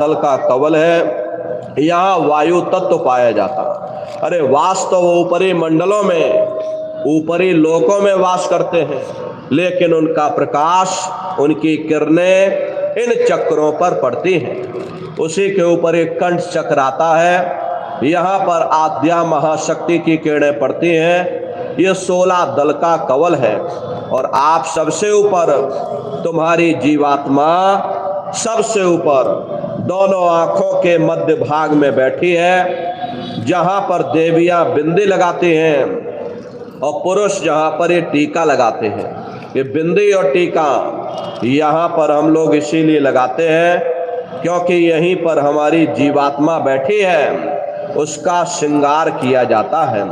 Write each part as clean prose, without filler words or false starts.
जल का कवल है, यहाँ वायु तत्व पाया जाता है। अरे वास्तव ऊपरी मंडलों में, ऊपरी लोकों में वास करते हैं, लेकिन उनका प्रकाश, उनकी किरणें इन चक्रों पर पड़ती हैं। उसी के ऊपर एक कंठ चक्र आता है, यहाँ पर आद्या महाशक्ति की किरणें पड़ती हैं। ये 16 दल का कवल है और आप सबसे ऊपर, तुम्हारी जीवात्मा सबसे ऊपर दोनों आंखों के मध्य भाग में बैठी है, जहां पर देवियां बिंदी लगाती हैं और पुरुष जहां पर ये टीका लगाते हैं। ये बिंदी और टीका यहाँ पर हम लोग इसीलिए लगाते हैं क्योंकि यहीं पर हमारी जीवात्मा बैठी है, उसका श्रृंगार किया जाता है।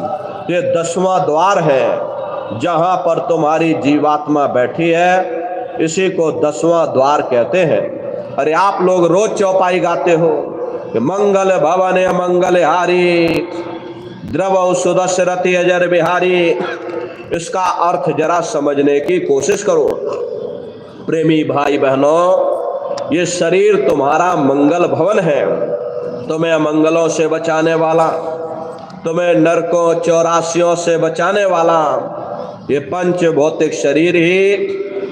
ये 10वां द्वार है जहां पर तुम्हारी जीवात्मा बैठी है, इसी को 10वां द्वार कहते हैं। अरे आप लोग रोज चौपाई गाते हो कि मंगल भवन मंगल हारी, द्रव सुदशरथी अजर बिहारी। इसका अर्थ जरा समझने की कोशिश करो प्रेमी भाई बहनों। ये शरीर तुम्हारा मंगल भवन है, तुम्हें अमंगलों से बचाने वाला, तुम्हें नरकों 84 से बचाने वाला ये पंच भौतिक शरीर ही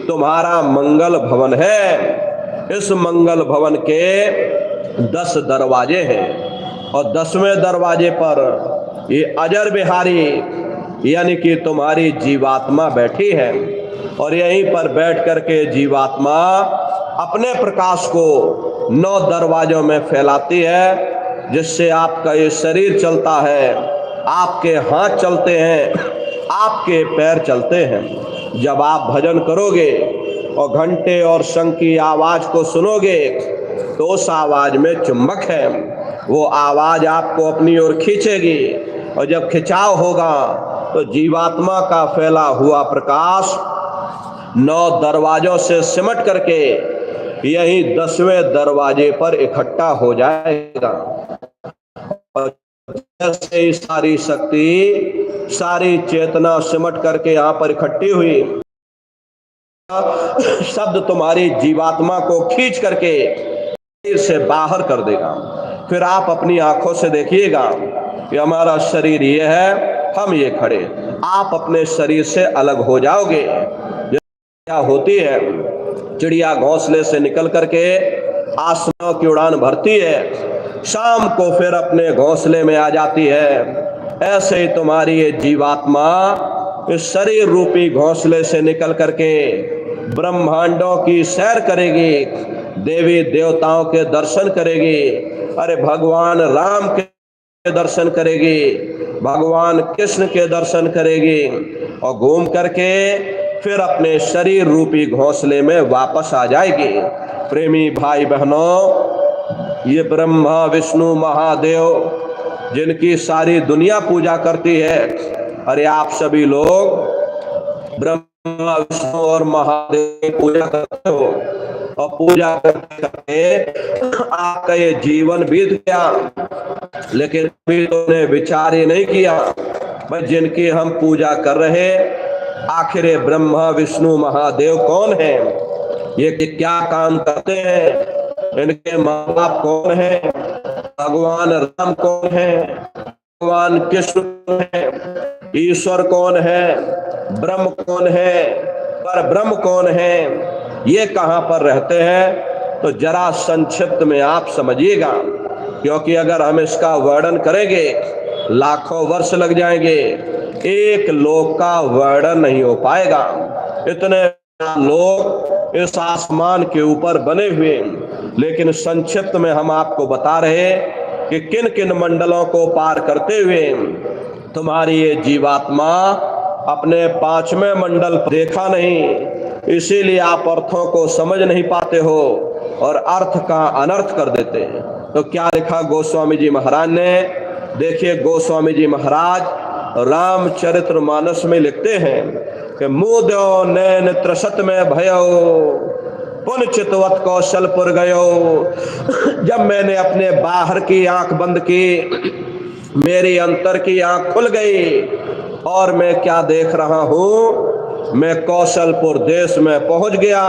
तुम्हारा मंगल भवन है। इस मंगल भवन के 10 दरवाजे हैं और 10वें दरवाजे पर ये अजर बिहारी यानी कि तुम्हारी जीवात्मा बैठी है और यहीं पर बैठ करके जीवात्मा अपने प्रकाश को 9 दरवाजों में फैलाती है, जिससे आपका ये शरीर चलता है, आपके हाथ चलते हैं, आपके पैर चलते हैं। जब आप भजन करोगे और घंटे और शंख की आवाज को सुनोगे तो उस आवाज में चुंबक है, वो आवाज आपको अपनी ओर खींचेगी और जब खिंचाव होगा तो जीवात्मा का फैला हुआ प्रकाश 9 दरवाजों से सिमट करके यही 10वें दरवाजे पर इकट्ठा हो जाएगा। और जैसे सारी शक्ति, सारी चेतना सिमट करके यहाँ पर इकट्ठी हुई, शब्द तुम्हारी जीवात्मा को खींच करके शरीर से बाहर कर देगा। फिर आप अपनी आंखों से देखिएगा कि हमारा शरीर ये है, हम ये खड़े। आप अपने शरीर से अलग हो जाओगे। क्या होती है, चिड़िया घोंसले से निकल करके आसमां की उड़ान भरती है, शाम को फिर अपने घोंसले में आ जाती है। ऐसे ही तुम्हारी ये जीवात्मा इस शरीर रूपी घोंसले से निकल करके ब्रह्मांडों की सैर करेगी, देवी देवताओं के दर्शन करेगी, अरे भगवान राम के दर्शन करेगी, भगवान कृष्ण के दर्शन करेगी और घूम करके फिर अपने शरीर रूपी घोंसले में वापस आ जाएगी। प्रेमी भाई बहनों, ये ब्रह्मा विष्णु महादेव जिनकी सारी दुनिया पूजा करती है, अरे आप सभी लोग ब्रह्मा विष्णु और महादेव की पूजा करते हो और पूजा करते करते आपका ये जीवन बीत गया, लेकिन अभी तुमने विचार ही नहीं किया भाई जिनकी हम पूजा कर रहे आखिर ब्रह्मा विष्णु महादेव कौन है, ये क्या काम करते हैं, इनके माँ बाप कौन है, भगवान राम कौन है, भगवान कृष्ण कौन है, ईश्वर कौन है, ब्रह्म कौन है, पर ब्रह्म कौन है, ये कहां पर रहते हैं। तो जरा संक्षिप्त में आप समझिएगा, क्योंकि अगर हम इसका वर्णन करेंगे लाखों वर्ष लग जाएंगे, एक लोक का वर्णन नहीं हो पाएगा। इतने लोग इस आसमान के ऊपर बने हुए, लेकिन संक्षिप्त में हम आपको बता रहे कि किन किन मंडलों को पार करते हुए तुम्हारी ये जीवात्मा अपने 5वें मंडल देखा नहीं, इसीलिए आप अर्थों को समझ नहीं पाते हो और अर्थ का अनर्थ कर देते हैं। तो क्या लिखा गोस्वामी जी महाराज ने, देखिए गोस्वामी जी महाराज रामचरित्र मानस में लिखते हैं कि मुदो नैन त्रसत में भयो पुन चितवत कौशलपुर गयो। जब मैंने अपने बाहर की आंख बंद की, मेरी अंतर की आंख खुल गई और मैं क्या देख रहा हूं, मैं कौशलपुर देश में पहुंच गया।